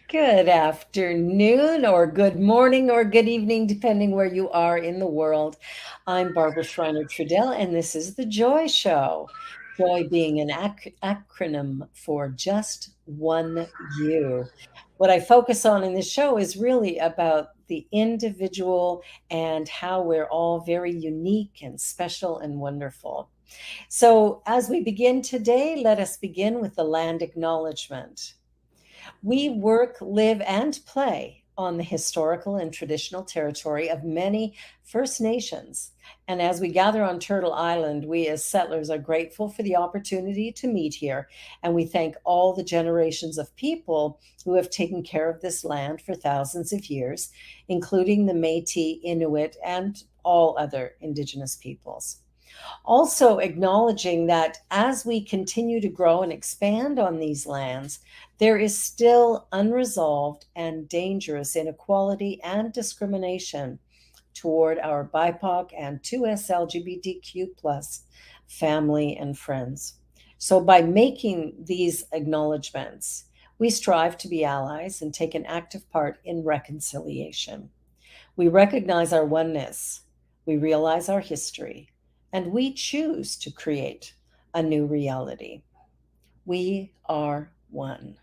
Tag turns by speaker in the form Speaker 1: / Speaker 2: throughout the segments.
Speaker 1: Good afternoon, or good morning, or good evening, depending where you are in the world. I'm Barbara Schreiner Trudel, and this is The Joy Show. Joy being an acronym for just one you. What I focus on in this show is really about the individual and how we're all very unique and special and wonderful. So, as we begin today, let us begin with the land acknowledgement. We work, live, and play on the historical and traditional territory of many First Nations. And as we gather on Turtle Island, we as settlers are grateful for the opportunity to meet here. And we thank all the generations of people who have taken care of this land for thousands of years, including the Métis, Inuit, and all other Indigenous peoples. Also, acknowledging that as we continue to grow and expand on these lands, there is still unresolved and dangerous inequality and discrimination toward our BIPOC and 2S LGBTQ plus family and friends. So, by making these acknowledgments, we strive to be allies and take an active part in reconciliation. We recognize our oneness, we realize our history, and we choose to create a new reality. We are one.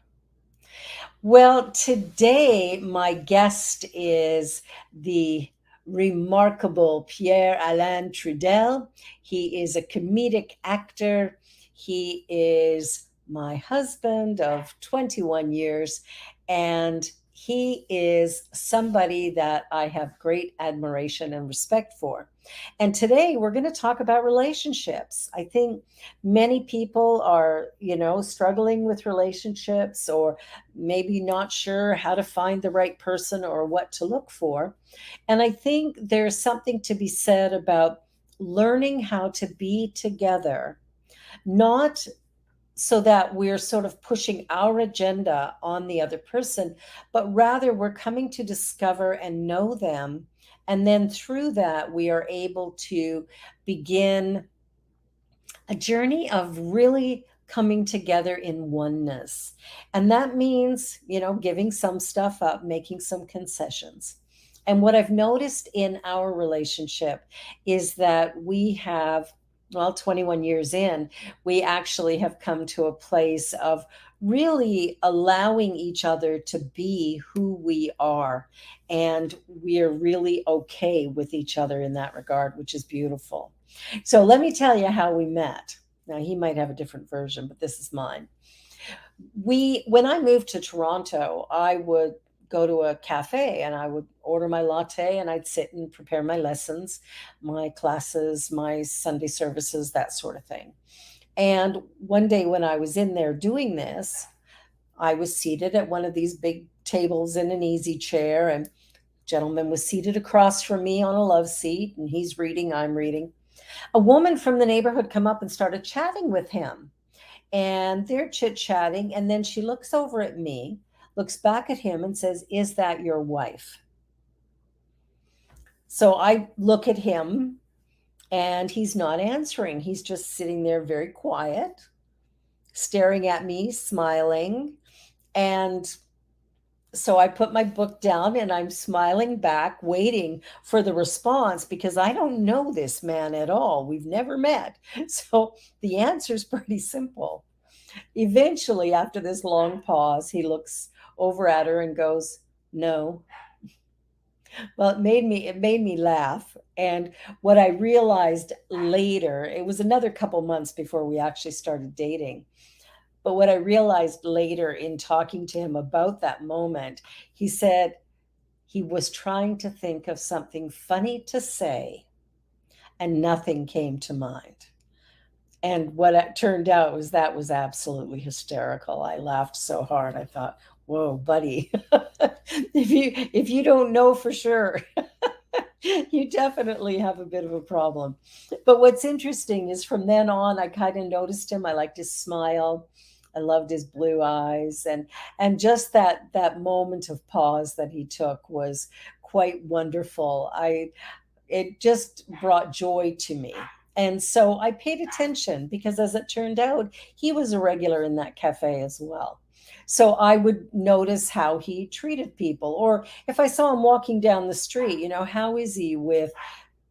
Speaker 1: Well, today my guest is the remarkable Pierre Alain Trudel. He is a comedic actor. He is my husband of 21 years, and he is somebody that I have great admiration and respect for. And today we're going to talk about relationships. I think many people are, struggling with relationships, or maybe not sure how to find the right person or what to look for. And I think there's something to be said about learning how to be together, not so that we're sort of pushing our agenda on the other person, but rather we're coming to discover and know them. And then through that, we are able to begin a journey of really coming together in oneness. And that means, giving some stuff up, making some concessions. And what I've noticed in our relationship is that we have, well, 21 years in, we actually have come to a place of really allowing each other to be who we are. And we are really okay with each other in that regard, which is beautiful. So let me tell you how we met. Now, he might have a different version, but this is mine. When I moved to Toronto, I would go to a cafe and I would order my latte and I'd sit and prepare my lessons, my classes, my Sunday services, that sort of thing. And one day when I was in there doing this, I was seated at one of these big tables in an easy chair, and gentleman was seated across from me on a love seat, and he's reading, I'm reading. A woman from the neighborhood come up and started chatting with him, and they're chit-chatting, and then she looks over at me, looks back at him, and says, "Is that your wife?" So I look at him, and he's not answering. He's just sitting there very quiet, staring at me, smiling. And so I put my book down and I'm smiling back, waiting for the response, because I don't know this man at all. We've never met. So the answer is pretty simple. Eventually, after this long pause, he looks over at her and goes, "No." Well, it made me laugh. And what I realized later, it was another couple months before we actually started dating. But what I realized later in talking to him about that moment, he said he was trying to think of something funny to say and nothing came to mind. And what it turned out was that was absolutely hysterical. I laughed so hard. I thought, "Whoa, buddy, if you don't know for sure, you definitely have a bit of a problem." But what's interesting is from then on, I kind of noticed him. I liked his smile. I loved his blue eyes, and just that moment of pause that he took was quite wonderful. I It just brought joy to me. And so I paid attention because, as it turned out, he was a regular in that cafe as well. So I would notice how he treated people. Or if I saw him walking down the street, how is he with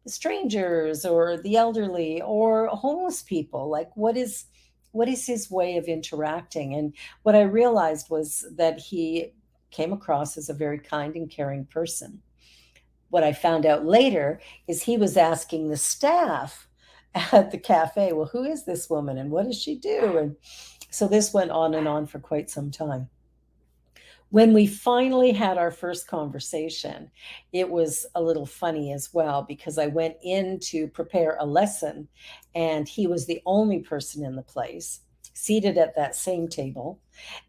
Speaker 1: strangers or the elderly or homeless people? Like what is his way of interacting? And what I realized was that he came across as a very kind and caring person. What I found out later is he was asking the staff at the cafe, well, who is this woman and what does she do? And so this went on and on for quite some time. When we finally had our first conversation, it was a little funny as well because I went in to prepare a lesson and he was the only person in the place seated at that same table.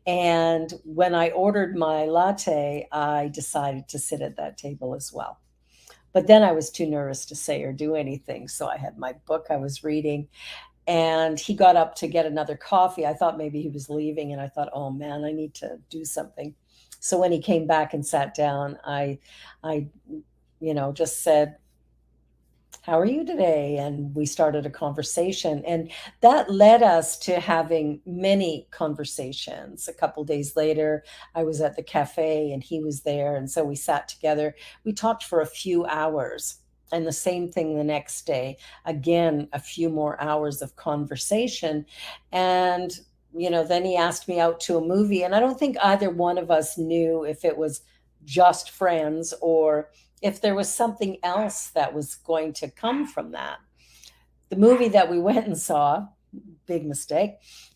Speaker 1: And when I ordered my latte, I decided to sit at that table as well. But then I was too nervous to say or do anything. So I had my book I was reading, and he got up to get another coffee. I thought maybe he was leaving, and I thought, oh man, I need to do something. So when he came back and sat down, I just said, how are you today? And we started a conversation. And that led us to having many conversations. A couple days later, I was at the cafe and he was there. And so we sat together. We talked for a few hours. And the same thing the next day. Again, a few more hours of conversation. And then he asked me out to a movie. And I don't think either one of us knew if it was just friends or if there was something else that was going to come from that. The movie that we went and saw, big mistake,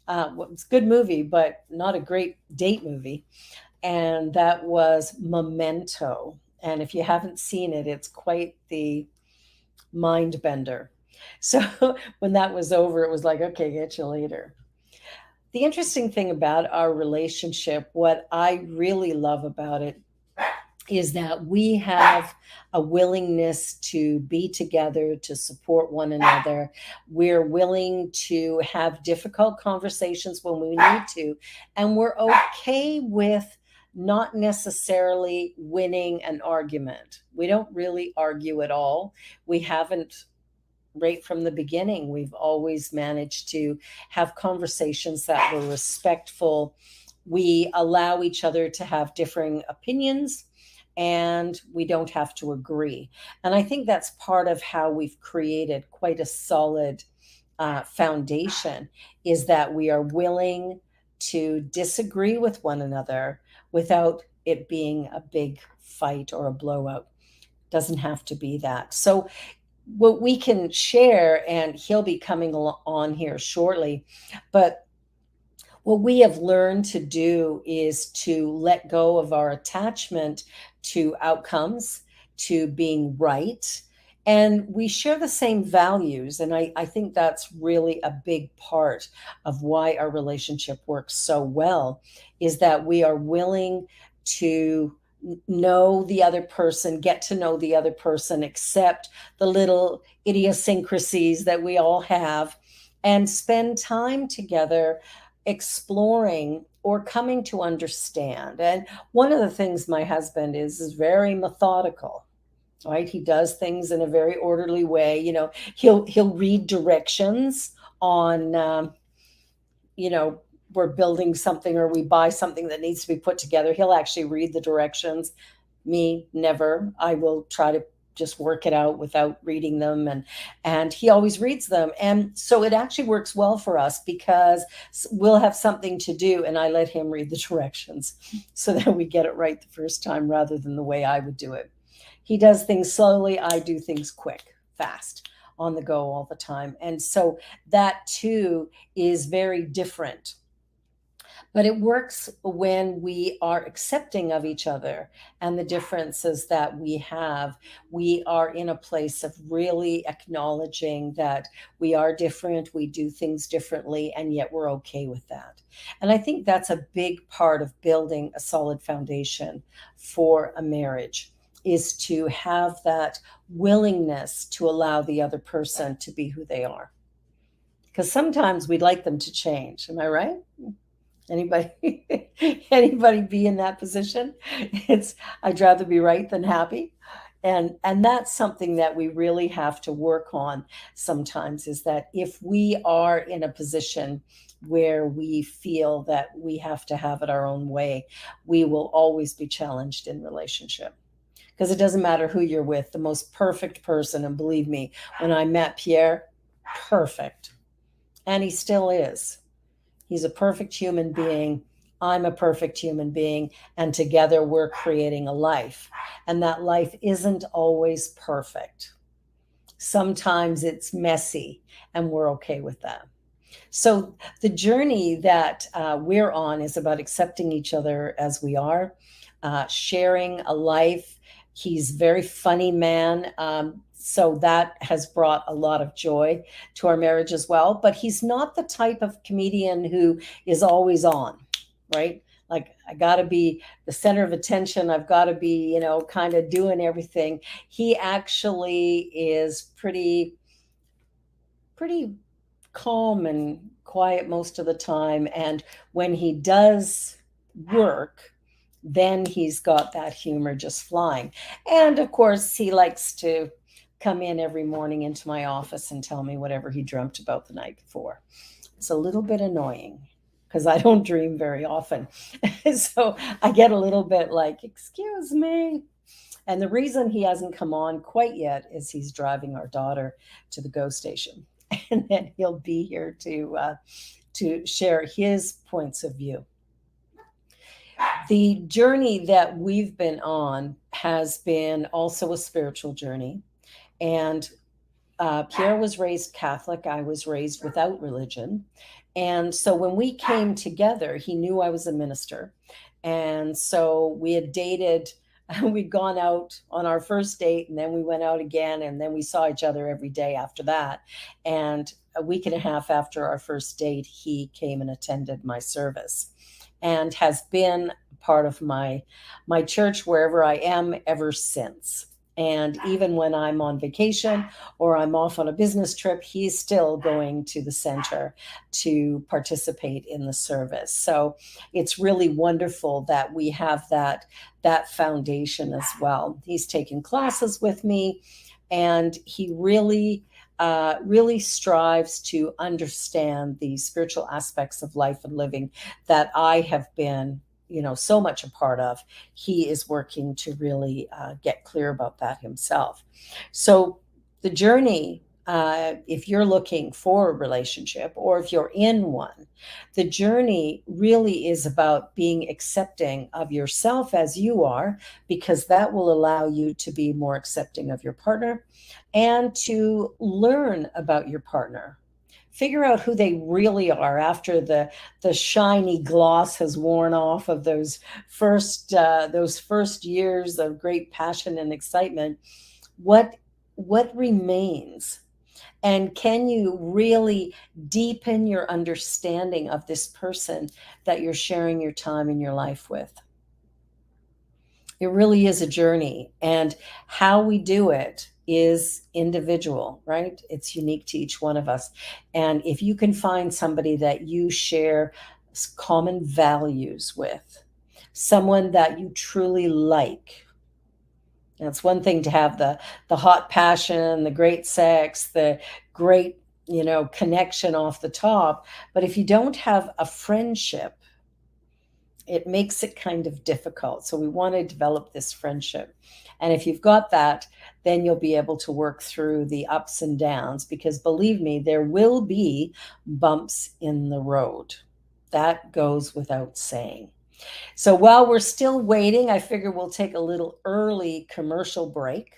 Speaker 1: was a good movie, but not a great date movie. And that was Memento. And if you haven't seen it, it's quite the mind bender. So when that was over, it was like, okay, get you later. The interesting thing about our relationship, what I really love about it, is that we have a willingness to be together, to support one another. We're willing to have difficult conversations when we need to, and we're okay with not necessarily winning an argument. We don't really argue at all. We haven't right from the beginning. We've always managed to have conversations that were respectful. We allow each other to have differing opinions and we don't have to agree. And I think that's part of how we've created quite a solid foundation, is that we are willing to disagree with one another without it being a big fight or a blowout. Doesn't have to be that. So what we can share, and he'll be coming on here shortly, but what we have learned to do is to let go of our attachment to outcomes, to being right. And we share the same values. And I think that's really a big part of why our relationship works so well, is that we are willing to know the other person, get to know the other person, accept the little idiosyncrasies that we all have, and spend time together exploring or coming to understand. And one of the things my husband is very methodical, right? He does things in a very orderly way. He'll read directions on you know we're building something or we buy something that needs to be put together. He'll actually read the directions. Me, never. I will try to just work it out without reading them, and he always reads them. And so it actually works well for us because we'll have something to do and I let him read the directions so that we get it right the first time rather than the way I would do it. He does things slowly, I do things quick, fast, on the go all the time. And so that too is very different. But it works when we are accepting of each other and the differences that we have. We are in a place of really acknowledging that we are different, we do things differently, and yet we're okay with that. And I think that's a big part of building a solid foundation for a marriage, is to have that willingness to allow the other person to be who they are. Because sometimes we'd like them to change. Am I right? Anybody anybody be in that position? It's I'd rather be right than happy. And that's something that we really have to work on sometimes, is that if we are in a position where we feel that we have to have it our own way, we will always be challenged in relationship. Because it doesn't matter who you're with, the most perfect person, and believe me, when I met Pierre, perfect. And he still is. He's a perfect human being. I'm a perfect human being. And together we're creating a life. And that life isn't always perfect. Sometimes it's messy, and we're okay with that. So the journey that we're on is about accepting each other as we are, sharing a life. He's a very funny man. So that has brought a lot of joy to our marriage as well. But he's not the type of comedian who is always on, right? Like, I got to be the center of attention. I've got to be, kind of doing everything. He actually is pretty calm and quiet most of the time. And when he does work, then he's got that humor just flying. And of course, he likes to come in every morning into my office and tell me whatever he dreamt about the night before. It's a little bit annoying because I don't dream very often. So I get a little bit like, excuse me. And the reason he hasn't come on quite yet is he's driving our daughter to the GO station. And then he'll be here to share his points of view. The journey that we've been on has been also a spiritual journey. And Pierre was raised Catholic. I was raised without religion. And so when we came together, he knew I was a minister. And so we had dated. We'd gone out on our first date, and then we went out again, and then we saw each other every day after that. And a week and a half after our first date, he came and attended my service, and has been part of my church wherever I am ever since. And even when I'm on vacation or I'm off on a business trip, he's still going to the center to participate in the service. So it's really wonderful that we have that foundation as well. He's taken classes with me, and he really strives to understand the spiritual aspects of life and living that I have been so much a part of. He is working to really get clear about that himself. So the journey, if you're looking for a relationship or if you're in one, the journey really is about being accepting of yourself as you are, because that will allow you to be more accepting of your partner and to learn about your partner. Figure out who they really are after the shiny gloss has worn off of those first years of great passion and excitement. What remains? And can you really deepen your understanding of this person that you're sharing your time and your life with? It really is a journey, and how we do it is individual, right? It's unique to each one of us. And if you can find somebody that you share common values with, someone that you truly like. And it's one thing to have the hot passion, the great sex, the great, connection off the top. But if you don't have a friendship, it makes it kind of difficult. So we want to develop this friendship. And if you've got that, then you'll be able to work through the ups and downs, because believe me, there will be bumps in the road. That goes without saying. So while we're still waiting, I figure we'll take a little early commercial break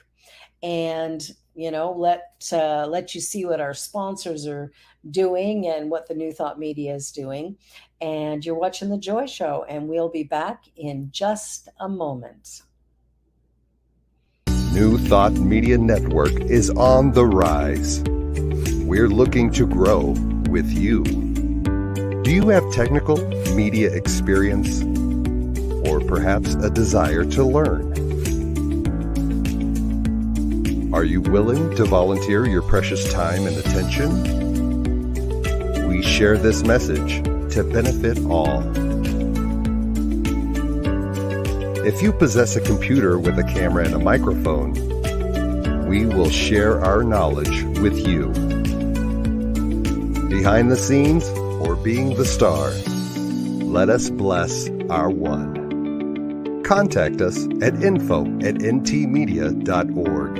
Speaker 1: and, let you see what our sponsors are doing and what the New Thought Media is doing. And you're watching The Joy Show, and we'll be back in just a moment.
Speaker 2: New Thought Media Network is on the rise. We're looking to grow with you. Do you have technical media experience, or perhaps a desire to learn? Are you willing to volunteer your precious time and attention? We share this message to benefit all. If you possess a computer with a camera and a microphone, we will share our knowledge with you. Behind the scenes or being the star, let us bless our one. Contact us at info@ntmedia.org.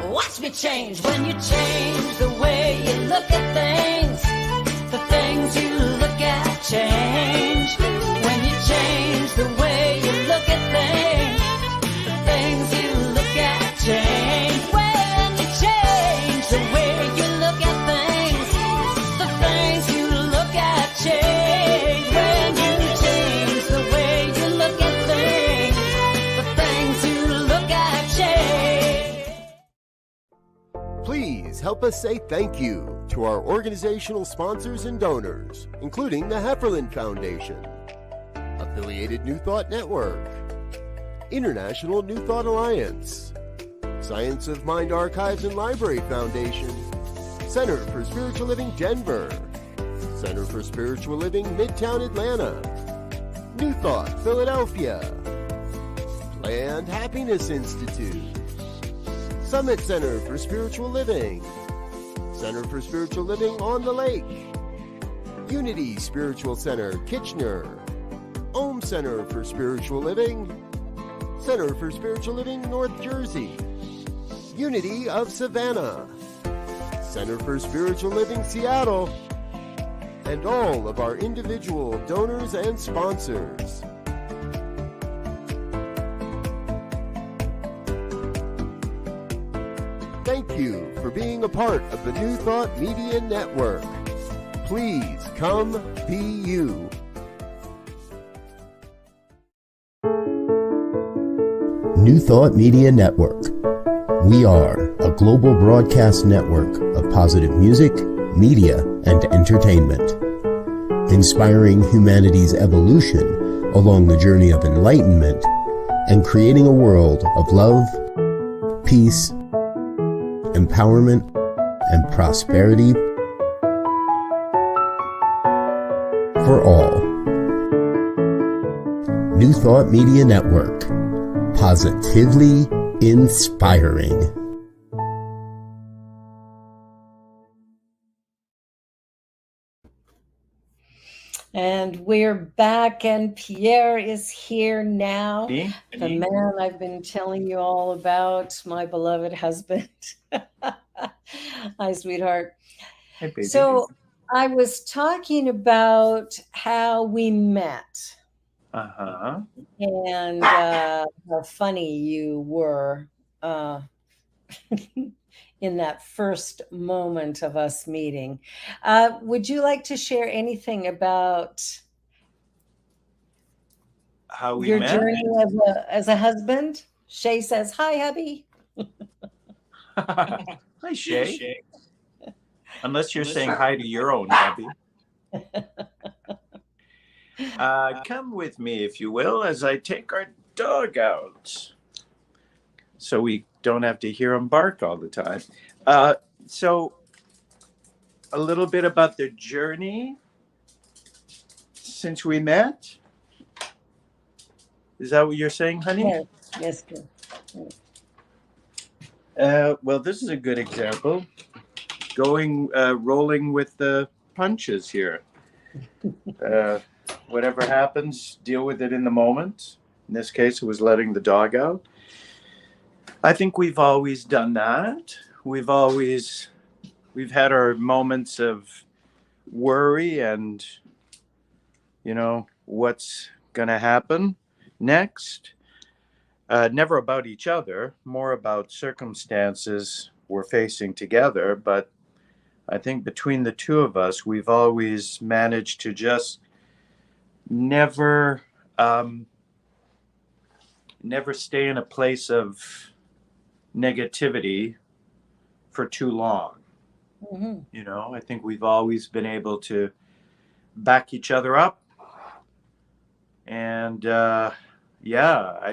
Speaker 3: Watch me change when you change the way you look at things. The things you look at change. When you change the way you look at things, the things you look at change. When you change the way you look at things, the things you look at change. When you change the way you look at things, the things you look at change.
Speaker 4: Please help us say thank you to our organizational sponsors and donors, including the Hefferland Foundation, Affiliated New Thought Network, International New Thought Alliance, Science of Mind Archives and Library Foundation, Center for Spiritual Living Denver, Center for Spiritual Living Midtown Atlanta, New Thought Philadelphia, Planned Happiness Institute, Summit Center for Spiritual Living, Center for Spiritual Living on the Lake, Unity Spiritual Center Kitchener, Om Center for Spiritual Living, Center for Spiritual Living North Jersey, Unity of Savannah, Center for Spiritual Living Seattle, and all of our individual donors and sponsors. Thank you for being a part of the New Thought Media Network. Please come be you.
Speaker 5: New Thought Media Network. We are a global broadcast network of positive music, media, and entertainment, inspiring humanity's evolution along the journey of enlightenment and creating a world of love, peace, empowerment, and prosperity for all. New Thought Media Network. Positively inspiring.
Speaker 1: And we're back, and Pierre is here now. The man I've been telling you all about, my beloved husband. Hi, sweetheart.
Speaker 6: Hey, baby.
Speaker 1: So I was talking about how we met.
Speaker 6: Uh-huh.
Speaker 1: And how funny you were in that first moment of us meeting. Would you like to share anything about
Speaker 6: How we
Speaker 1: your
Speaker 6: met?
Speaker 1: journey as a husband? Shay says, hi, hubby.
Speaker 6: Hi, Shay. Unless you're saying hi to your own hubby. Come with me, if you will, as I take our dog out, so we don't have to hear him bark all the time. So a little bit about the journey since we met. Is that what you're saying, honey?
Speaker 1: Yes, good.
Speaker 6: Well, this is a good example. Rolling with the punches here. Whatever happens, deal with it in the moment. In this case, it was letting the dog out. I think we've always done that. We've had our moments of worry and, what's going to happen next. Never about each other, more about circumstances we're facing together. But I think between the two of us, we've always managed to just never stay in a place of negativity for too long. Mm-hmm. I think we've always been able to back each other up. And I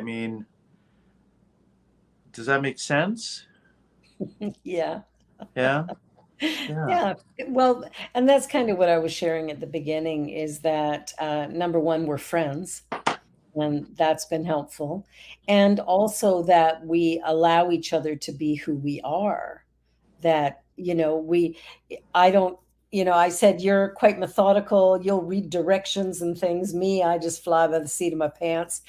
Speaker 6: mean, does that make sense?
Speaker 1: Yeah.
Speaker 6: Yeah.
Speaker 1: Yeah. Well, and that's kind of what I was sharing at the beginning is that number one, we're friends. and that's been helpful. And also that we allow each other to be who we are. That, I don't, I said, you're quite methodical. You'll read directions and things. Me, I just fly by the seat of my pants.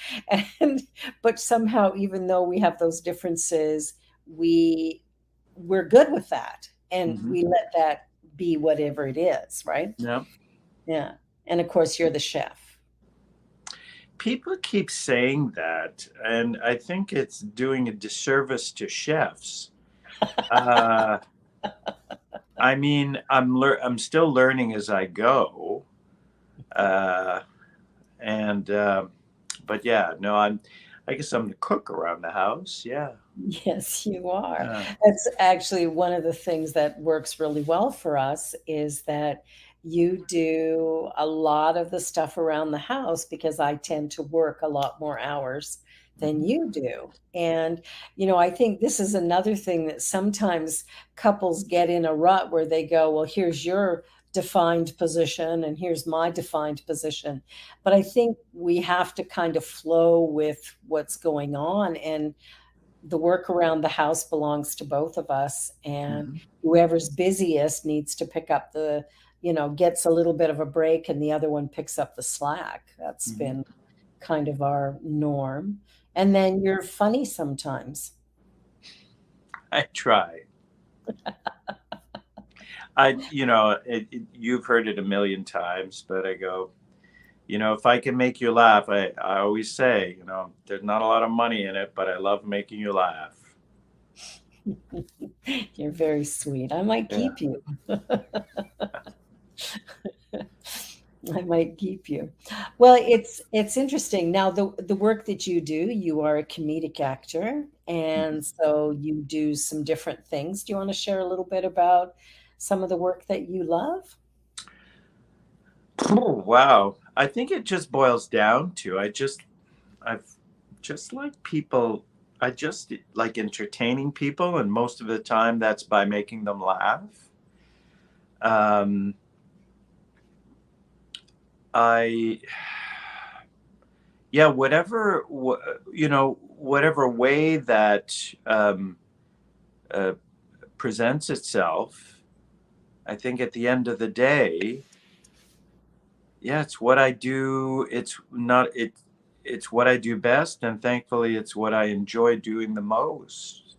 Speaker 1: And, but somehow, even though we have those differences, we, we're good with that. And
Speaker 6: Hmm.
Speaker 1: we let that be whatever it is, right?
Speaker 6: Yeah.
Speaker 1: Yeah. And of course, you're the chef.
Speaker 6: People keep saying that, and I think it's doing a disservice to chefs. Uh, I mean, I'm still learning as I go, uh, and but yeah, no, I guess I'm the cook around the house. Yeah.
Speaker 1: Yes, you are.
Speaker 6: Yeah.
Speaker 1: That's actually one of the things that works really well for us is that you do a lot of the stuff around the house because I tend to work a lot more hours than
Speaker 6: Mhm.
Speaker 1: you do. And, I think this is another thing that sometimes couples get in a rut where they go, well, here's your defined position and here's my defined position. But I think we have to kind of flow with what's going on, and the work around the house belongs to both of us, and
Speaker 6: Mhm.
Speaker 1: whoever's busiest needs to pick up gets a little bit of a break, and the other one picks up the slack. That's
Speaker 6: Mhm.
Speaker 1: been kind of our norm. And then you're funny sometimes.
Speaker 6: I try. You've heard it a million times, but I go, if I can make you laugh, I always say, there's not a lot of money in it, but I love making you laugh.
Speaker 1: You're very sweet. I might
Speaker 6: Yeah.
Speaker 1: keep you. I might keep you. Well, it's interesting. Now, the work that you do, you are a comedic actor,
Speaker 6: Mhm.
Speaker 1: and so you do some different things. Do you want to share a little bit about some of the work that you love?
Speaker 6: Wow. I think it just boils down to I've just like people. I just like entertaining people, and most of the time that's by making them laugh. Um, I yeah, whatever way that uh, presents itself. I think at the end of the day, yeah, it's what I do. It's what I do best, and thankfully, it's what I enjoy doing the most.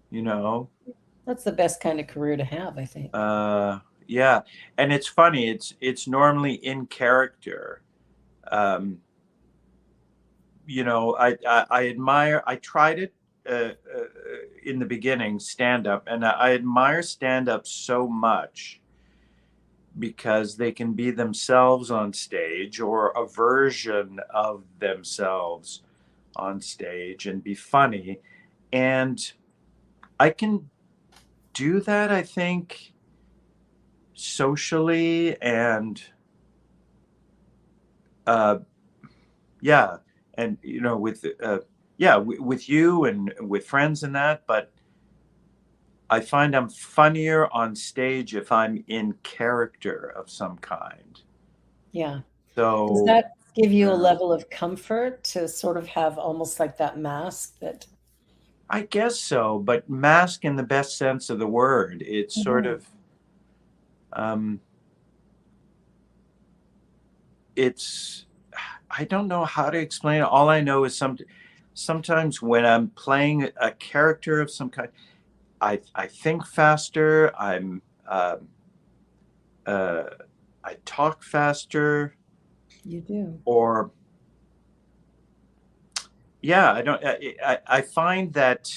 Speaker 6: You know,
Speaker 1: That's the best kind of career to have, I think.
Speaker 6: uh, yeah, and it's funny. It's normally in character. Um, I admire. I tried it in the beginning, stand up, and I admire stand up so much because they can be themselves on stage or a version of themselves on stage and be funny. And I can do that, I think, socially and uh, yeah, and with you and with friends and that. But I find I'm funnier on stage if I'm in character of some kind.
Speaker 1: Yeah. Does
Speaker 6: So
Speaker 1: that give you a
Speaker 6: yeah.
Speaker 1: level of comfort to sort of have almost like that mask that
Speaker 6: I guess so, but mask in the best sense of the word. It's sort
Speaker 1: Mhm.
Speaker 6: of um, it's I don't know how to explain it. All I know is sometimes when I'm playing a character of some kind, I think faster. Uh, I talk faster,
Speaker 1: you do?
Speaker 6: or yeah, I don't. I find that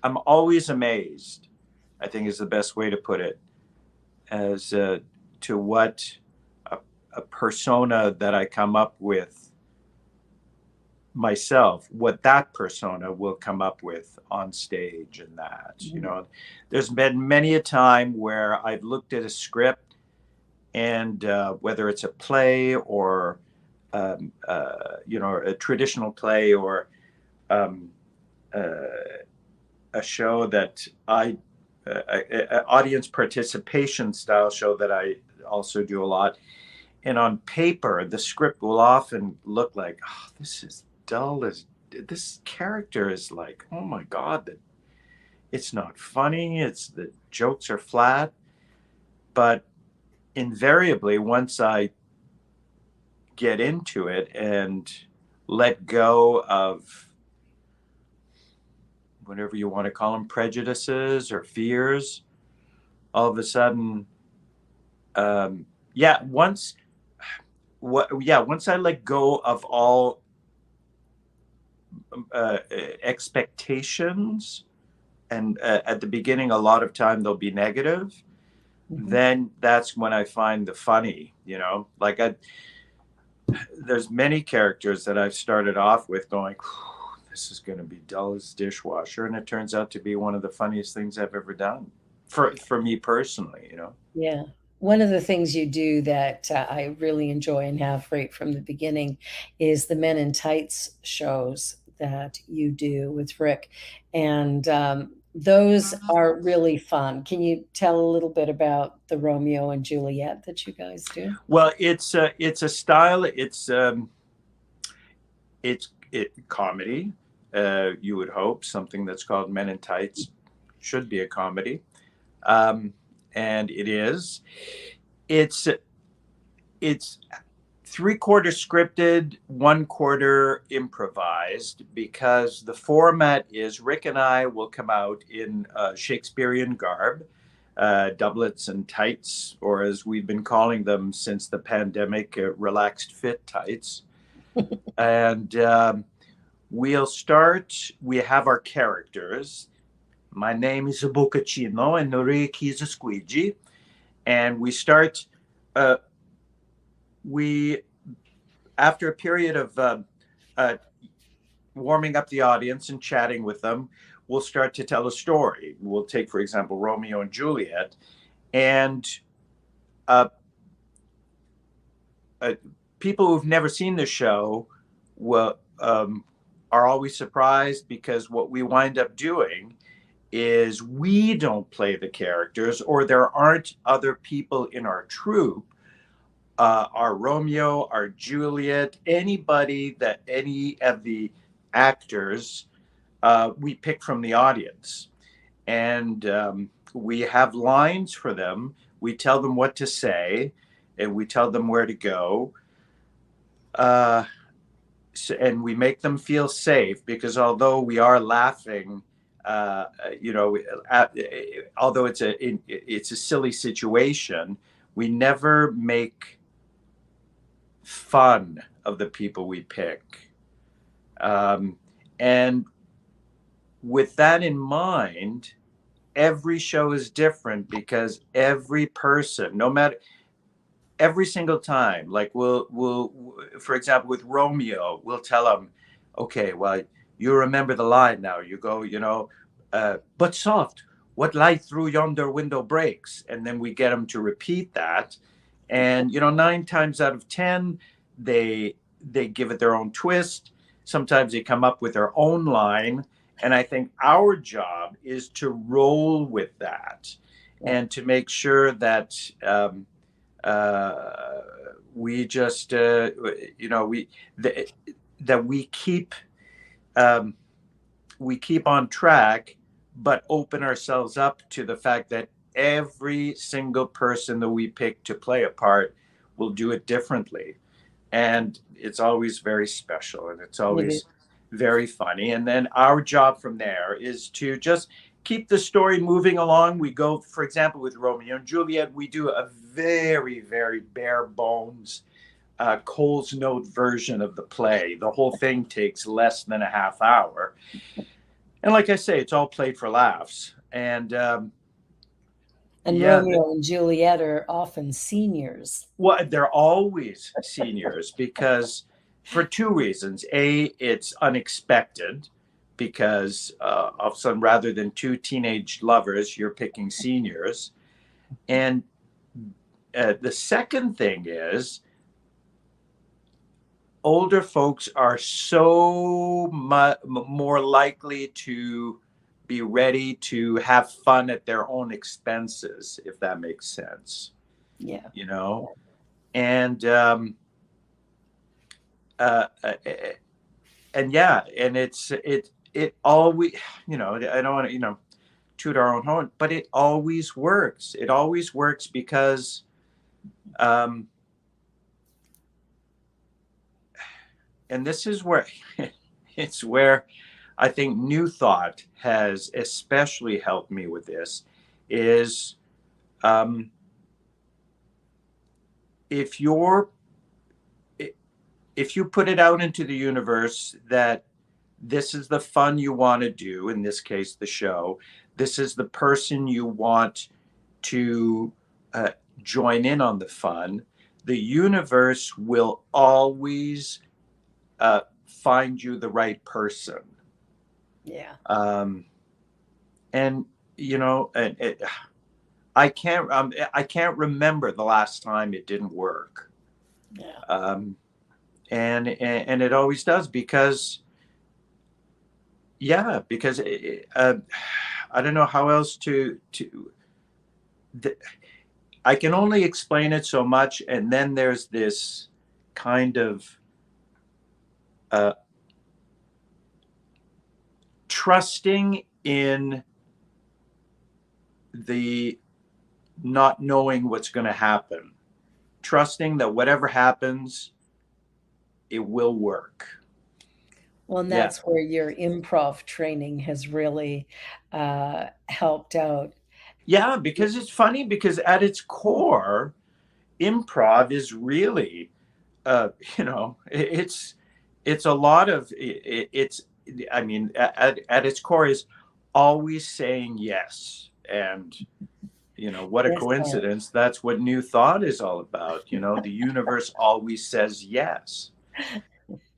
Speaker 6: I'm always amazed. I think is the best way to put it, as to what a, a persona that I come up with myself, what that persona will come up with on stage. And that,
Speaker 1: Mhm.
Speaker 6: there's been many a time where I've looked at a script, and whether it's a play or a traditional play or um, uh, a show that audience participation style show that I also do a lot. And on paper, the script will often look like, oh, this is dull as this character is like, oh my God, it's not funny. It's the jokes are flat. But invariably, once I get into it and let go of whatever you want to call them, prejudices or fears, all of a sudden, yeah, once I let go of all expectations, and at the beginning, a lot of time they'll be negative. Then that's when I find the funny, like there's many characters that I've started off with going, this is going to be dull as dishwasher. And it turns out to be one of the funniest things I've ever done for me personally.
Speaker 1: Yeah. One of the things you do that I really enjoy and have right from the beginning is the Men in Tights shows that you do with Rick. And those are really fun. Can you tell a little bit about the Romeo and Juliet that you guys do?
Speaker 6: Well, it's a style. It's comedy. You would hope something that's called Men in Tights should be a comedy. And it is. It's 3/4 scripted, 1/4 improvised, because the format is Rick and I will come out in Shakespearean garb, doublets and tights, or as we've been calling them since the pandemic, relaxed fit tights. And we'll start. We have our characters. My name is a Boccacino and Rick is a squeegee. And we start, after a period of warming up the audience and chatting with them, we'll start to tell a story. We'll take, for example, Romeo and Juliet. And people who've never seen the show are always surprised, because what we wind up doing is we don't play the characters, or there aren't other people in our troupe, our Romeo, our Juliet, any of the actors, we pick from the audience. And we have lines for them. We tell them what to say, and we tell them where to go. And we make them feel safe, because although we are laughing, although it's a silly situation, we never make fun of the people we pick. And with that in mind, every show is different, because every person, no matter, every single time, like we'll for example, with Romeo, we'll tell him, okay, well, you remember the line now. You go, but soft, what light through yonder window breaks? And then we get them to repeat that. And, 9 times out of 10, they give it their own twist. Sometimes they come up with their own line. And I think our job is to roll with that, and to make sure that we just, that we keep on track, but open ourselves up to the fact that every single person that we pick to play a part will do it differently. And it's always very special, and it's always very funny. And then our job from there is to just keep the story moving along. We go, for example, with Romeo and Juliet, we do a very, very bare bones Cole's Note version of the play. The whole thing takes less than a half hour. And like I say, it's all played for laughs. And
Speaker 1: Romeo and Juliet are often seniors.
Speaker 6: Well, they're always seniors, because for 2 reasons. A, it's unexpected, because all of a sudden, rather than 2 teenage lovers, you're picking seniors. And the second thing is, older folks are so more likely to be ready to have fun at their own expenses, if that makes sense.
Speaker 1: Yeah.
Speaker 6: and uh, uh, and yeah, and it always, I don't want to, toot our own horn, but it always works. It always works because um, and this is where it's where I think New Thought has especially helped me with this is um, if you're if you put it out into the universe that this is the fun you want to do, in this case the show, this is the person you want to join in on the fun, the universe will always find you the right person.
Speaker 1: Yeah.
Speaker 6: And and I can't remember the last time it didn't work.
Speaker 1: Yeah.
Speaker 6: And it always does because I don't know how else I can only explain it so much, and then there's this kind of trusting in the not knowing what's going to happen, trusting that whatever happens, it will work.
Speaker 1: Well, and
Speaker 6: Yeah.
Speaker 1: that's where your improv training has really helped out.
Speaker 6: Yeah, because it's funny because at its core, improv is really, uh, it's a lot of it's. I mean, at its core is always saying yes, and what a
Speaker 1: Yes,
Speaker 6: coincidence. That's what New Thought is all about. The universe always says yes.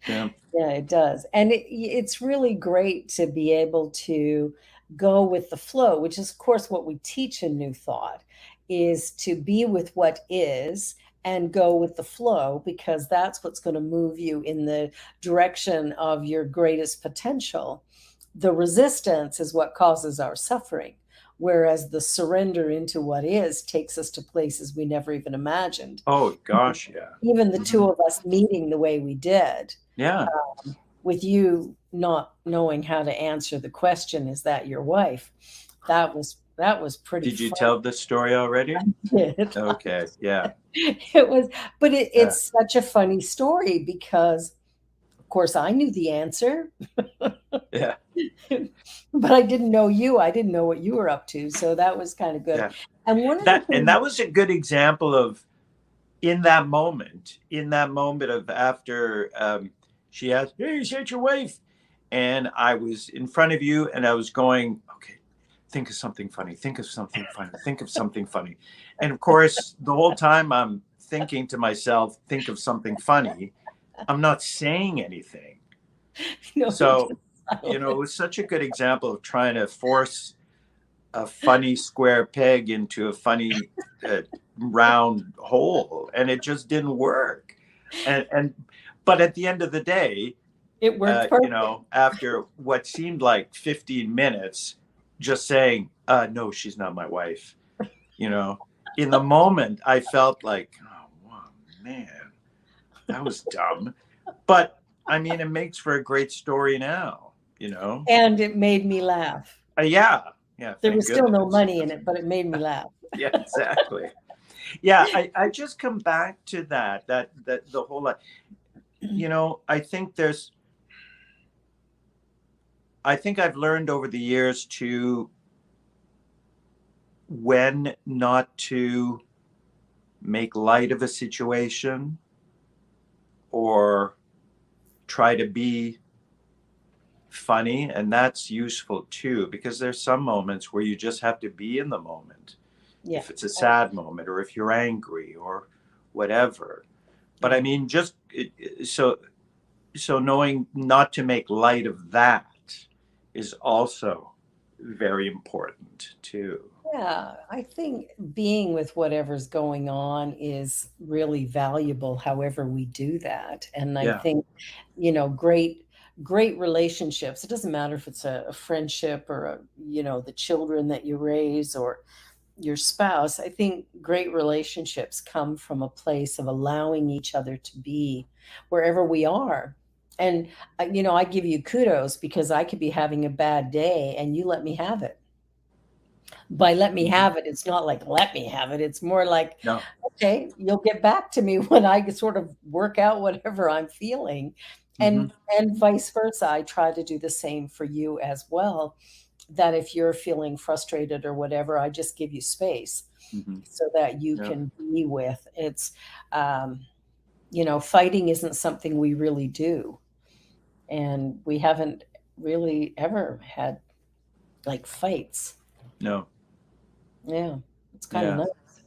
Speaker 6: Yeah.
Speaker 1: yeah, it does. And it's really great to be able to go with the flow, which is, of course, what we teach in New Thought, is to be with what is and go with the flow, because that's what's going to move you in the direction of your greatest potential. The resistance is what causes our suffering, whereas the surrender into what is takes us to places we never even imagined.
Speaker 6: Oh gosh, yeah.
Speaker 1: Even the two
Speaker 6: Mhm.
Speaker 1: of us meeting the way we did,
Speaker 6: Yeah.
Speaker 1: with you not knowing how to answer the question, "Is that your wife?" That was pretty
Speaker 6: Did you
Speaker 1: fun.
Speaker 6: tell this story already?
Speaker 1: It
Speaker 6: Okay. Yeah.
Speaker 1: was, but
Speaker 6: Yeah.
Speaker 1: it's such a funny story because, of course, I knew the answer,
Speaker 6: Yeah.
Speaker 1: but I didn't know you. I didn't know what you were up to, so that was kind of good.
Speaker 6: Yeah.
Speaker 1: And one of the things,
Speaker 6: That was a good example of in that moment of after she asked, "Hey, is that your wife?" And I was in front of you, and I was going, "Okay, think of something funny. Think of something funny. Think of something funny." And of course, the whole time I'm thinking to myself, "Think of something funny." I'm not saying anything.
Speaker 1: you're just
Speaker 6: So, it
Speaker 1: silent.
Speaker 6: was such a good example of trying to force a funny square peg into a funny uh, round hole, and it just didn't work. And but at the end of the day,
Speaker 1: It worked perfect.
Speaker 6: after what seemed like 15 minutes, just saying, "No, she's not my wife." In the moment, I felt like, "Oh, wow, man, that was dumb." But I mean, it makes for a great story now.
Speaker 1: And it made me laugh.
Speaker 6: Yeah, yeah.
Speaker 1: There
Speaker 6: Thank
Speaker 1: was still no
Speaker 6: goodness.
Speaker 1: money in it, but it made me laugh.
Speaker 6: Yeah, exactly. Yeah, I just come back to that the whole lot. I think I've learned over the years to when not to make light of a situation or try to be funny, and that's useful too, because there's some moments where you just have to be in the moment.
Speaker 1: Yeah.
Speaker 6: If it's a sad moment or if you're angry or whatever. But I mean, just so knowing not to make light of that is also very important too.
Speaker 1: Yeah, I think being with whatever's going on is really valuable, however we do that. And I
Speaker 6: Yeah.
Speaker 1: think, great relationships, it doesn't matter if it's a friendship or the children that you raise, or your spouse, I think great relationships come from a place of allowing each other to be wherever we are. And, I give you kudos because I could be having a bad day and you let me have it. By let me
Speaker 6: Mhm.
Speaker 1: have it, it's not like let me have it. It's more like,
Speaker 6: No.
Speaker 1: okay, you'll get back to me when I sort of work out whatever I'm feeling.
Speaker 6: Hmm.
Speaker 1: And vice versa. I try to do the same for you as well. That if you're feeling frustrated or whatever, I just give you space
Speaker 6: Hmm.
Speaker 1: so that you
Speaker 6: Yeah.
Speaker 1: can be with. It's um, fighting isn't something we really do. And we haven't really ever had like fights.
Speaker 6: No.
Speaker 1: Yeah. It's kind of
Speaker 6: Yeah.
Speaker 1: nice.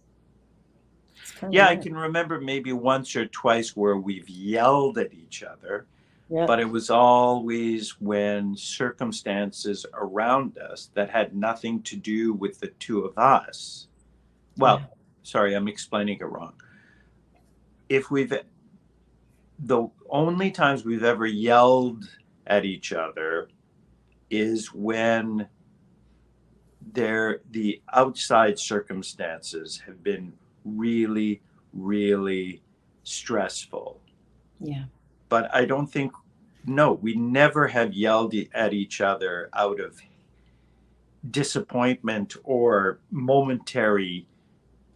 Speaker 1: It's kind of
Speaker 6: Yeah, I
Speaker 1: nice.
Speaker 6: can remember maybe once or twice where we've yelled at each other,
Speaker 1: Yeah.
Speaker 6: but it was always when circumstances around us that had nothing to do with the two of us.
Speaker 1: Yeah.
Speaker 6: Well, sorry, I'm explaining it wrong. If we've The only times we've ever yelled at each other is when the outside circumstances have been really, really stressful.
Speaker 1: Yeah.
Speaker 6: But I don't think, no, we never have yelled at each other out of disappointment or momentary,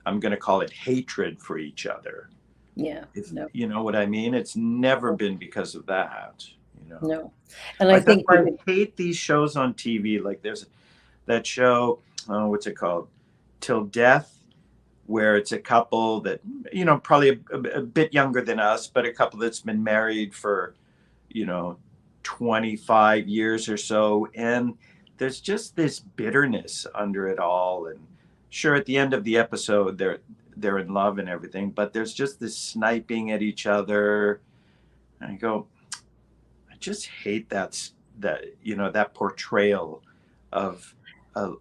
Speaker 6: I'm going to call it hatred for each other.
Speaker 1: Yeah.
Speaker 6: If
Speaker 1: No.
Speaker 6: you know what I mean, it's never been because of that, you know.
Speaker 1: No. And I
Speaker 6: Like that's
Speaker 1: think
Speaker 6: why I hate these shows on TV. Like there's that show, oh, what's it called? Till Death, where it's a couple that, probably a bit younger than us, but a couple that's been married for, you know, 25 years or so. And there's just this bitterness under it all. And sure, at the end of the episode, they're in love and everything, but there's just this sniping at each other. And I go, I just hate that portrayal of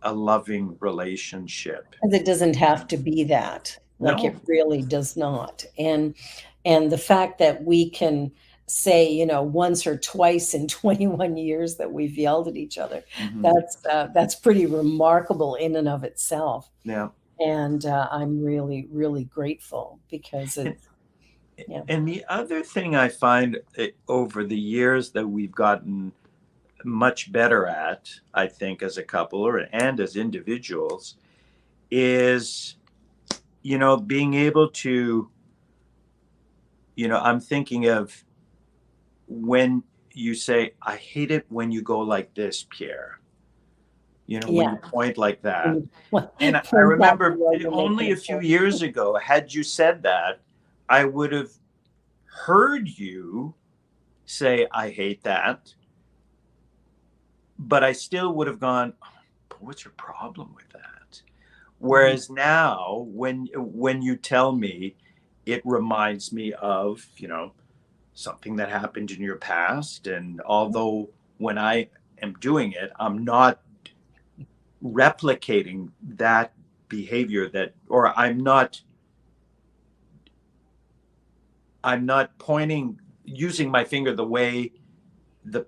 Speaker 6: a loving relationship.
Speaker 1: because it doesn't have to be that. Like it
Speaker 6: No.
Speaker 1: really does not. And the fact that we can say, once or twice in 21 years that we've yelled at each other,
Speaker 6: Hmm.
Speaker 1: that's pretty remarkable in and of itself.
Speaker 6: Yeah.
Speaker 1: And I'm really, really grateful because
Speaker 6: And,
Speaker 1: it's, yeah,
Speaker 6: and the other thing I find over the years that we've gotten much better at, I think, as a couple and as individuals, is, being able to, I'm thinking of when you say, I hate it when you go like this, Pierre, when
Speaker 1: yeah.
Speaker 6: you point like that.
Speaker 1: And well,
Speaker 6: And I
Speaker 1: point that
Speaker 6: remember
Speaker 1: while you're making
Speaker 6: only
Speaker 1: a
Speaker 6: a few
Speaker 1: point.
Speaker 6: years ago, had you said that, I would have heard you say, I hate that. But I still would have gone, but what's your problem with that?
Speaker 1: Mhm.
Speaker 6: Whereas now, when you tell me, it reminds me of, something that happened in your past. And although when I am doing it, I'm not replicating that behavior or I'm not pointing, using my finger the way the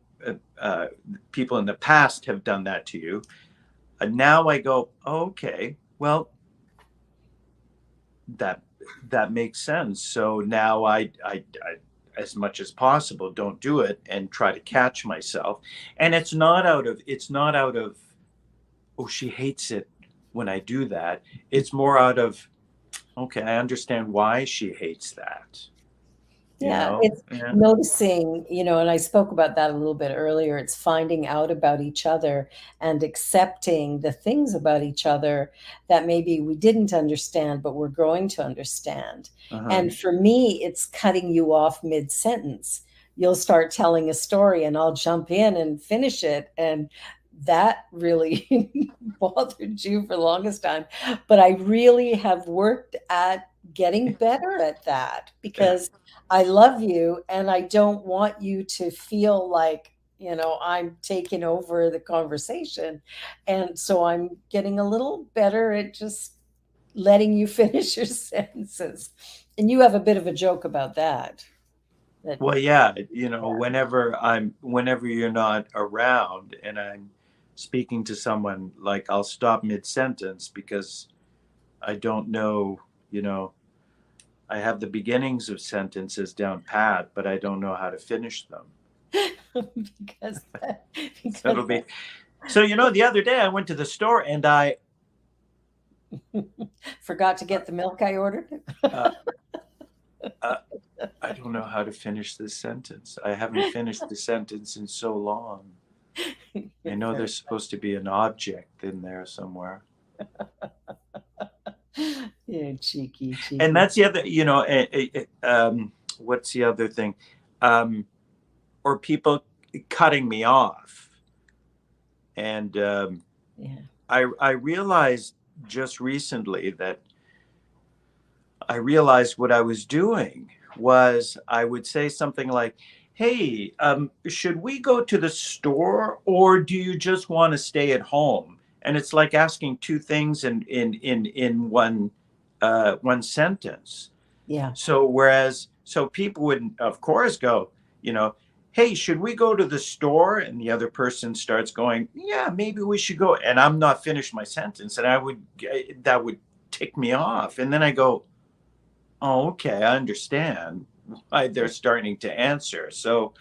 Speaker 6: people in the past have done that to you. Now I go, oh, okay, well, that that makes sense. So now I, as much as possible, don't do it and try to catch myself. And it's not out of oh, she hates it when I do that. It's more out of, okay, I understand why she hates that.
Speaker 1: Yeah, it's
Speaker 6: Yeah.
Speaker 1: noticing, and I spoke about that a little bit earlier. It's finding out about each other and accepting the things about each other that maybe we didn't understand, but we're growing to understand.
Speaker 6: Uh-huh.
Speaker 1: And for me, it's cutting you off mid-sentence. You'll start telling a story and I'll jump in and finish it. And that really bothered you for the longest time. But I really have worked at getting better at that
Speaker 6: Yeah.
Speaker 1: because I love you and I don't want you to feel like, I'm taking over the conversation. And so I'm getting a little better at just letting you finish your sentences. And you have a bit of a joke about that. That
Speaker 6: Well, yeah, whenever you're not around and I'm speaking to someone, like I'll stop mid-sentence because I don't know, I have the beginnings of sentences down pat, but I don't know how to finish them.
Speaker 1: because
Speaker 6: So it'll be so the other day I went to the store and I
Speaker 1: forgot to get the milk I ordered.
Speaker 6: uh, uh, I don't know how to finish this sentence. I haven't finished the sentence in so long. I know there's supposed to be an object in there somewhere.
Speaker 1: Yeah, cheeky.
Speaker 6: And that's the other, what's the other thing? Or people cutting me off. And
Speaker 1: Yeah.
Speaker 6: I realized just recently that I realized what I was doing was I would say something like, "Hey, should we go to the store, or do you just want to stay at home?" And it's like asking two things in one sentence.
Speaker 1: Yeah.
Speaker 6: So people would, of course, go, "Hey, should we go to the store?" And the other person starts going, "Yeah, maybe we should go." And I'm not finished my sentence, and that would tick me off. And then I go, "Oh, okay, I understand why they're starting to answer." So,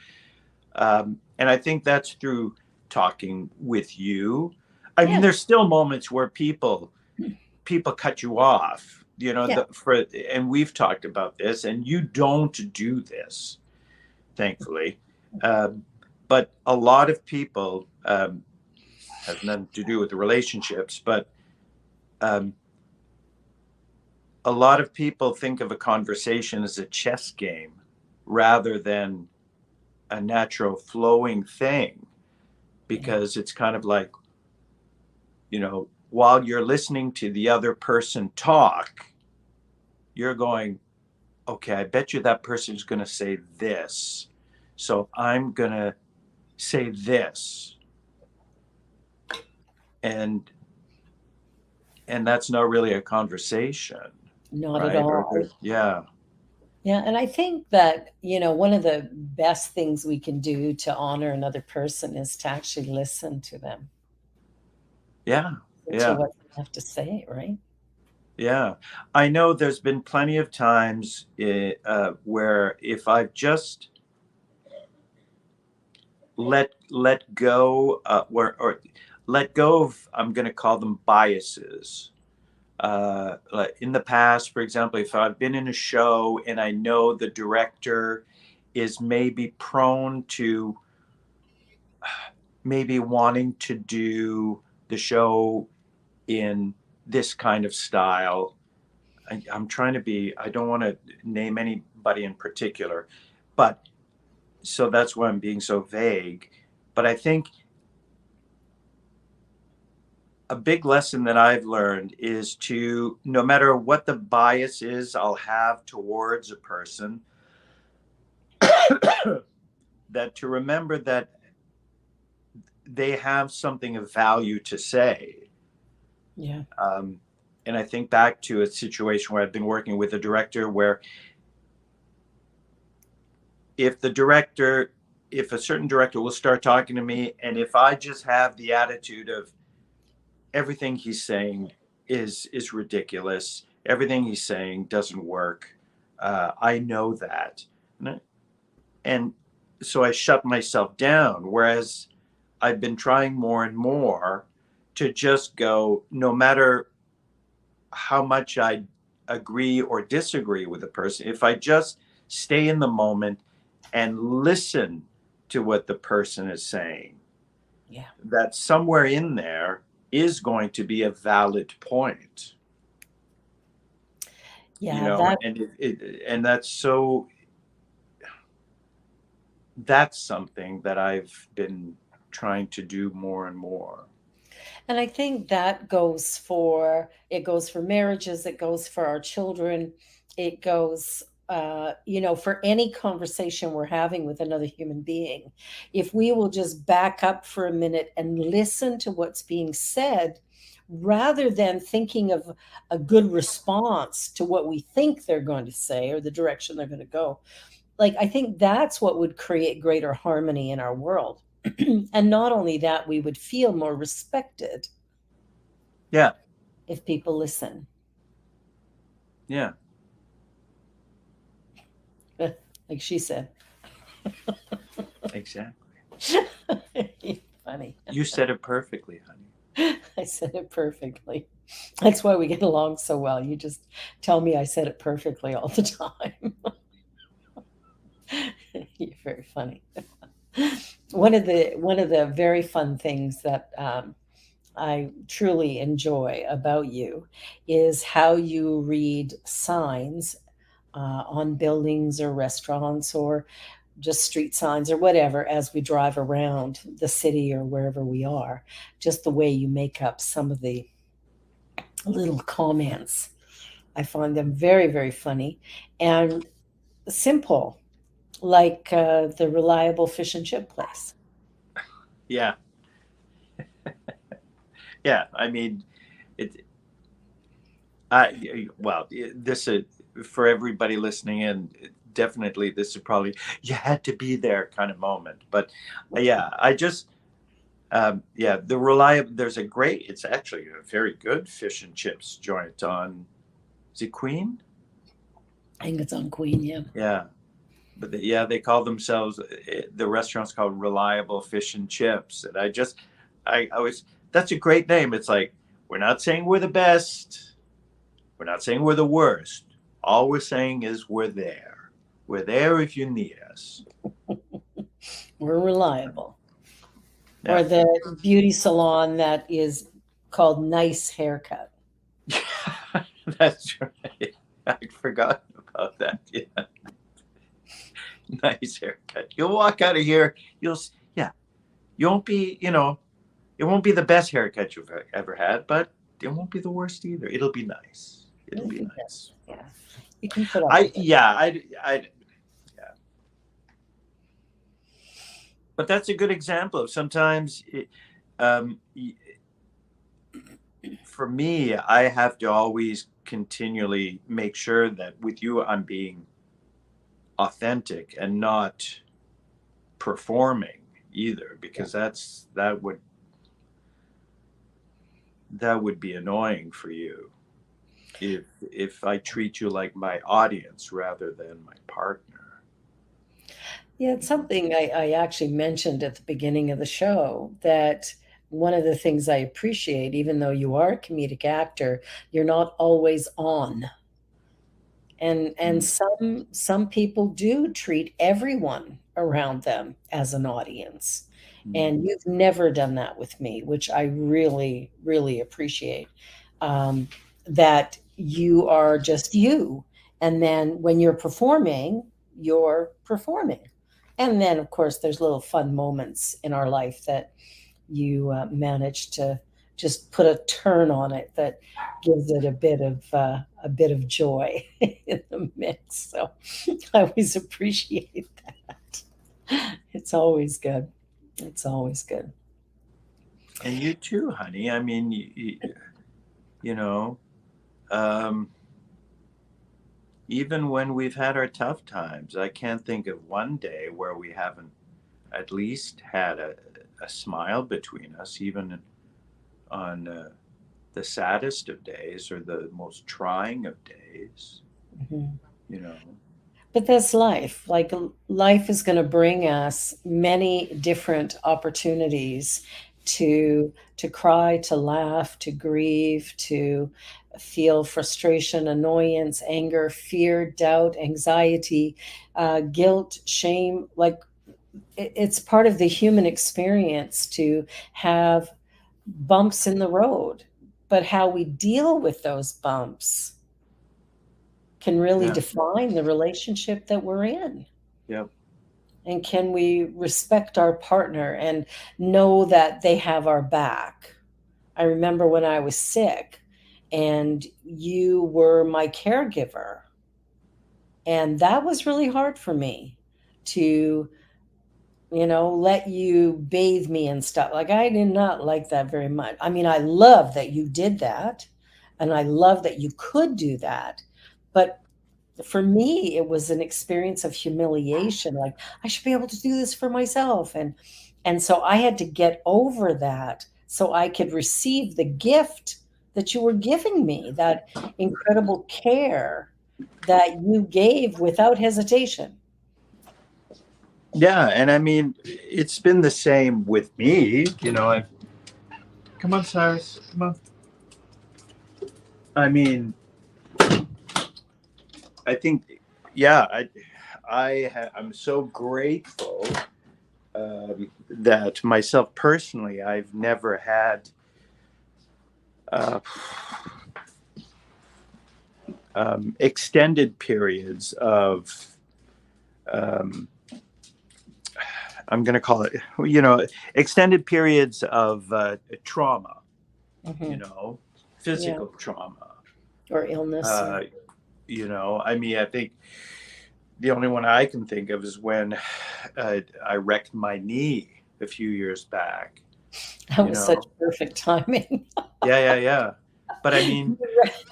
Speaker 6: and I think that's through talking with you. I mean,
Speaker 1: Yeah.
Speaker 6: there's still moments where people cut you off,
Speaker 1: Yeah.
Speaker 6: and we've talked about this, and you don't do this, thankfully. But a lot of people, has nothing to do with the relationships, but um, a lot of people think of a conversation as a chess game rather than a natural flowing thing, because it's kind of like, while you're listening to the other person talk, you're going, okay, I bet you that person's going to say this. So I'm going to say this. And that's not really a conversation,
Speaker 1: Not at
Speaker 6: right?
Speaker 1: all.
Speaker 6: Yeah.
Speaker 1: Yeah, and I think that, one of the best things we can do to honor another person is to actually listen to them,
Speaker 6: Yeah.
Speaker 1: to
Speaker 6: Yeah.
Speaker 1: what they have to say, right?
Speaker 6: Yeah. I know there's been plenty of times where if I've just let go, or let go of, I'm going to call them biases. Like in the past, for example, if I've been in a show and I know the director is maybe prone to maybe wanting to do the show in this kind of style. I'm trying to be, I don't want to name anybody in particular, but so that's why I'm being so vague. But I think a big lesson that I've learned is to, no matter what the bias is I'll have towards a person, that to remember that they have something of value to say.
Speaker 1: Yeah.
Speaker 6: And I think back to a situation where I've been working with a director where if a certain director will start talking to me, and if I just have the attitude of everything he's saying is ridiculous, everything he's saying doesn't work, I know that, and so I shut myself down. Whereas I've been trying more and more to just go, no matter how much I agree or disagree with a person, if I just stay in the moment and listen to what the person is saying,
Speaker 1: Yeah.
Speaker 6: that somewhere in there is going to be a valid point.
Speaker 1: Yeah, that
Speaker 6: And that's something that I've been trying to do more and more.
Speaker 1: and I think that goes for marriages, it goes for our children, it goes for any conversation we're having with another human being. If we will just back up for a minute and listen to what's being said, rather than thinking of a good response to what we think they're going to say or the direction they're going to go, like, I think that's what would create greater harmony in our world. And not only that, we would feel more respected
Speaker 6: Yeah.
Speaker 1: if people listen.
Speaker 6: Yeah,
Speaker 1: Like she said.
Speaker 6: exactly.
Speaker 1: Funny.
Speaker 6: You said it perfectly, honey.
Speaker 1: I said it perfectly. That's why we get along so well. You just tell me I said it perfectly all the time. You're very funny. One of the very fun things that I truly enjoy about you is how you read signs on buildings or restaurants or just street signs or whatever as we drive around the city or wherever we are. Just the way you make up some of the little comments. I find them very, very funny and simple, like the reliable fish and chip place.
Speaker 6: Yeah, yeah. I mean, it. Well, this is for everybody listening in. Definitely, this is probably you had to be there kind of moment. But yeah, I just yeah, the reliable. There's a great. It's actually a very good fish and chips joint on. Is it Queen?
Speaker 1: I think it's on Queen, yeah.
Speaker 6: Yeah, but yeah, they call themselves the restaurant's called Reliable Fish and Chips, and I was that's a great name. It's like we're not saying we're the best, we're not saying we're the worst. All we're saying is we're there. We're there if you need us.
Speaker 1: We're reliable. Or
Speaker 6: Yeah,
Speaker 1: the beauty salon that is called Nice Haircut.
Speaker 6: that's right. I forgot about that. Yeah, nice haircut. You'll walk out of here. Yeah, you won't be. It won't be the best haircut you've ever had, but it won't be the worst either. It'll be nice. It'll
Speaker 1: It'll
Speaker 6: be
Speaker 1: be good.
Speaker 6: nice.
Speaker 1: Yeah. You can put up
Speaker 6: I
Speaker 1: with it.
Speaker 6: yeah, yeah. But that's a good example of sometimes. Um, for me, I have to always continually make sure that with you, I'm being authentic and not performing either, because that would be annoying for you if I treat you like my audience rather than my partner.
Speaker 1: Yeah, it's something I actually mentioned at the beginning of the show that one of the things I appreciate, even though you are a comedic actor, you're not always on. And
Speaker 6: Mm,
Speaker 1: some people do treat everyone around them as an audience.
Speaker 6: mm.
Speaker 1: And you've never done that with me, which I really, really appreciate. Um, that you are just you. And then when you're performing. And then, of course, there's little fun moments in our life that you manage to just put a turn on it that gives it a bit of joy in the mix. So I always appreciate that. It's always good. It's always good.
Speaker 6: And you too, honey. I mean, you know, um, even when we've had our tough times, I can't think of one day where we haven't at least had a smile between us, even on the saddest of days or the most trying of days,
Speaker 1: Mhm.
Speaker 6: you know.
Speaker 1: But that's life. Like life is going to bring us many different opportunities to cry, to laugh, to grieve, to feel frustration, annoyance, anger, fear, doubt, anxiety, guilt, shame. Like it's part of the human experience to have bumps in the road. But how we deal with those bumps can really
Speaker 6: Yeah.
Speaker 1: define the relationship that we're in.
Speaker 6: Yep.
Speaker 1: And can we respect our partner and know that they have our back? I remember when I was sick and you were my caregiver. And that was really hard for me to, let you bathe me and stuff. Like I did not like that very much. I mean, I love that you did that and I love that you could do that. But for me it was an experience of humiliation, like I should be able to do this for myself, and so I had to get over that so I could receive the gift that you were giving me, that incredible care that you gave without hesitation.
Speaker 6: Yeah, and I mean, it's been the same with me. Come on, Cyrus. Come on. I mean, I think, yeah, I'm so grateful that myself personally, I've never had uh, extended periods of, um, I'm going to call it, extended periods of trauma,
Speaker 1: Hmm. Yeah.
Speaker 6: physical trauma.
Speaker 1: Or illness.
Speaker 6: Uh, I mean, I think the only one I can think of is when I wrecked my knee a few years back.
Speaker 1: That was such perfect timing.
Speaker 6: Yeah. But I mean,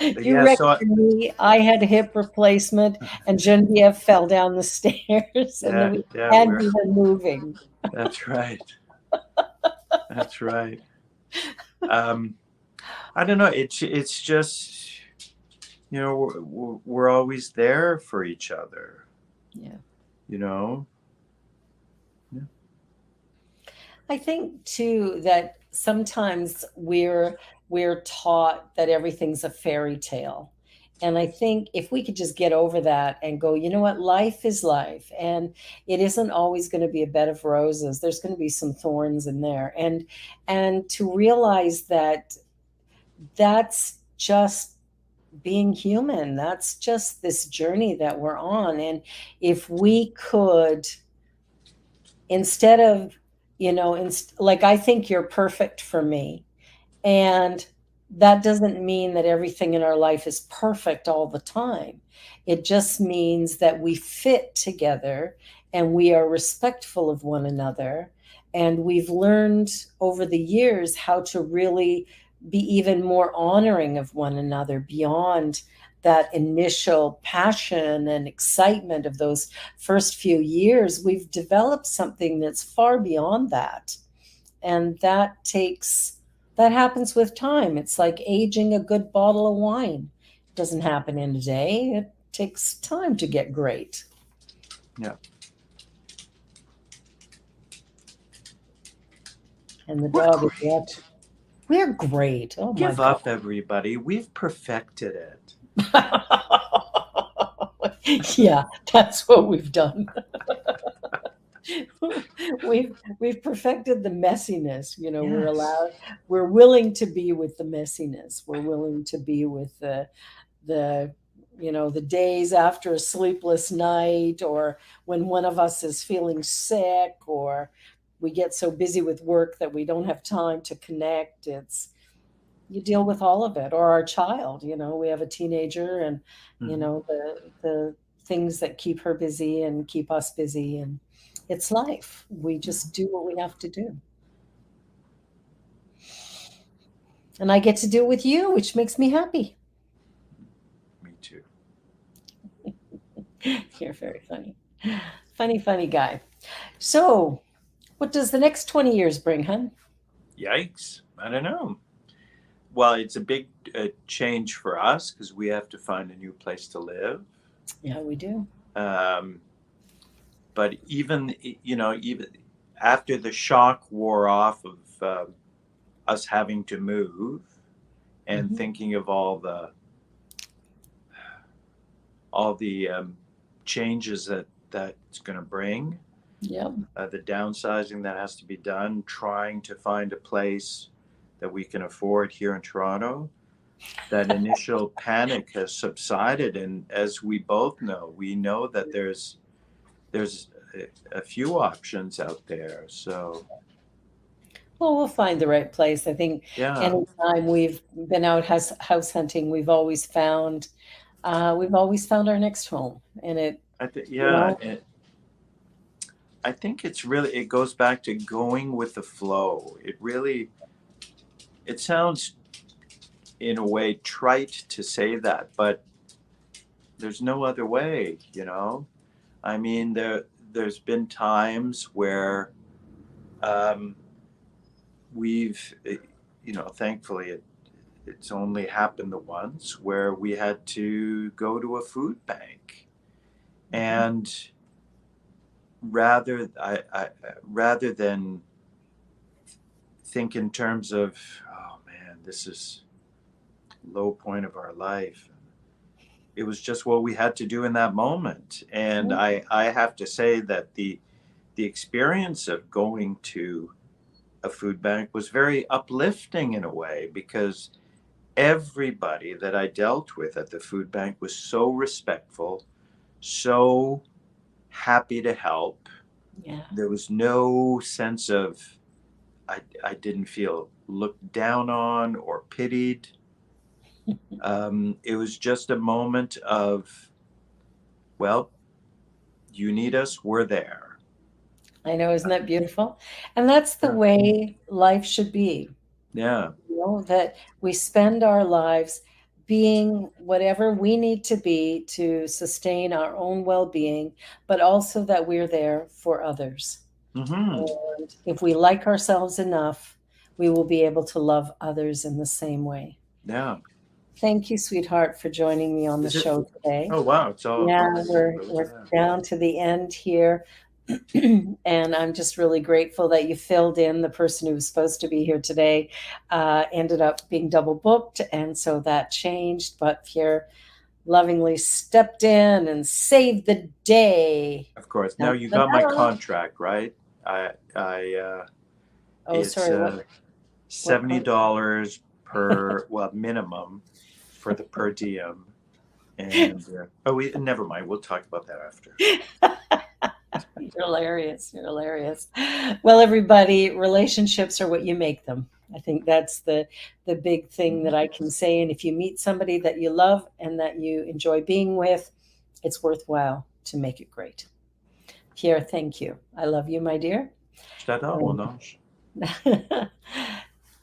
Speaker 1: You
Speaker 6: yeah.
Speaker 1: wrecked
Speaker 6: So
Speaker 1: your knee. I had hip replacement, and Genevieve fell down the stairs, and then
Speaker 6: yeah,
Speaker 1: we were moving.
Speaker 6: that's right. That's right. Um, I don't know. It's just we're always there for each other.
Speaker 1: Yeah.
Speaker 6: You know.
Speaker 1: I think too that sometimes we're taught that everything's a fairy tale. And I think if we could just get over that and go, you know what, life is life. And it isn't always going to be a bed of roses. There's going to be some thorns in there. And to realize that that's just being human. That's just this journey that we're on. And if we could, instead of, like, I think you're perfect for me. And that doesn't mean that everything in our life is perfect all the time. It just means that we fit together and we are respectful of one another. And we've learned over the years how to really be even more honoring of one another beyond that initial passion and excitement of those first few years. We've developed something that's far beyond that. And that happens with time. It's like aging a good bottle of wine. It doesn't happen in a day. It takes time to get great.
Speaker 6: Yeah.
Speaker 1: And the
Speaker 6: We're
Speaker 1: dog is
Speaker 6: great.
Speaker 1: we're great. Oh my
Speaker 6: Give
Speaker 1: God.
Speaker 6: up, everybody. We've perfected it.
Speaker 1: Yeah, that's what we've done. We've perfected the messiness.
Speaker 6: Yes.
Speaker 1: We're willing to be with the messiness. We're willing to be with the the days after a sleepless night, or when one of us is feeling sick, or we get so busy with work that we don't have time to connect. It's You deal with all of it. Or our child, we have a teenager, and
Speaker 6: Mhm.
Speaker 1: the things that keep her busy and keep us busy, and it's life. We just do what we have to do. And I get to do it with you, which makes me happy.
Speaker 6: Me too.
Speaker 1: You're very funny. Funny guy. So, what does the next 20 years bring, hun?
Speaker 6: Yikes. I don't know. Well, it's a big change for us because we have to find a new place to live.
Speaker 1: Yeah, we do.
Speaker 6: Um, but even after the shock wore off of us having to move and
Speaker 1: Mhm.
Speaker 6: thinking of all the changes that's going to bring,
Speaker 1: Yep.
Speaker 6: the downsizing that has to be done, trying to find a place that we can afford here in Toronto. That initial panic has subsided, and as we both know, we know that there's a few options out there. So
Speaker 1: Well, we'll find the right place. I think
Speaker 6: yeah,
Speaker 1: anytime we've been out house hunting, we've always found our next home. And
Speaker 6: I think
Speaker 1: you
Speaker 6: yeah,
Speaker 1: know,
Speaker 6: I think it goes back to going with the flow. It sounds in a way trite to say that, but there's no other way. I mean, there's been times where um, we've, thankfully, it's only happened the once where we had to go to a food bank, and rather than think in terms of, oh man, this is low point of our life, it was just what we had to do in that moment. And I have to say that the experience of going to a food bank was very uplifting in a way, because everybody that I dealt with at the food bank was so respectful, so happy to help.
Speaker 1: Yeah.
Speaker 6: There was no sense of, I didn't feel looked down on or pitied. It was just a moment of, well, you need us, we're there.
Speaker 1: I know, isn't that beautiful? And that's the
Speaker 6: Yeah.
Speaker 1: way life should be.
Speaker 6: Yeah.
Speaker 1: You know, that we spend our lives being whatever we need to be to sustain our own well-being, but also that we're there for others.
Speaker 6: Mm-hmm.
Speaker 1: And if we like ourselves enough, we will be able to love others in the same way.
Speaker 6: Yeah.
Speaker 1: Thank you, sweetheart, for joining me on the
Speaker 6: Is it?
Speaker 1: show today.
Speaker 6: Oh wow, it's all
Speaker 1: Yeah,
Speaker 6: already
Speaker 1: we're
Speaker 6: over.
Speaker 1: down to the end here. And I'm just really grateful that you filled in. The person who was supposed to be here today ended up being double booked, and so that changed. But Pierre lovingly stepped in and saved the day.
Speaker 6: Of course. Now you got my contract, right? Oh, it's
Speaker 1: sorry. What?
Speaker 6: $70 per minimum for the per diem, and never mind. We'll talk about that after.
Speaker 1: You're hilarious. You're hilarious. Well, everybody, relationships are what you make them. I think that's the big thing that I can say. And if you meet somebody that you love and that you enjoy being with, it's worthwhile to make it great. Pierre, thank you. I love you, my dear.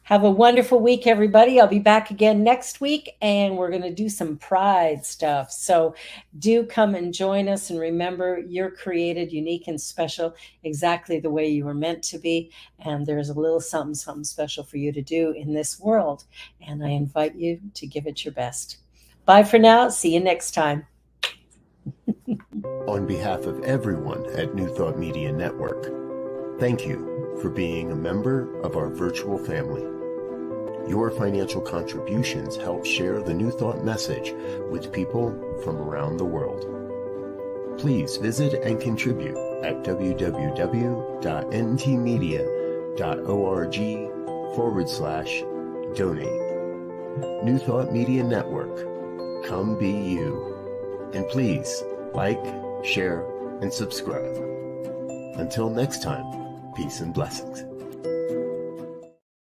Speaker 1: Have a wonderful week, everybody. I'll be back again next week, and we're going to do some pride stuff. So do come and join us. And remember, you're created unique and special exactly the way you were meant to be. And there's a little something, something special for you to do in this world. And I invite you to give it your best. Bye for now. See you next time.
Speaker 5: On behalf of everyone at New Thought Media Network, thank you for being a member of our virtual family. Your financial contributions help share the New Thought message with people from around the world. Please visit and contribute at www.ntmedia.org/donate. New Thought Media Network. Come be you. And please like, share, and subscribe. Until next time, peace and blessings.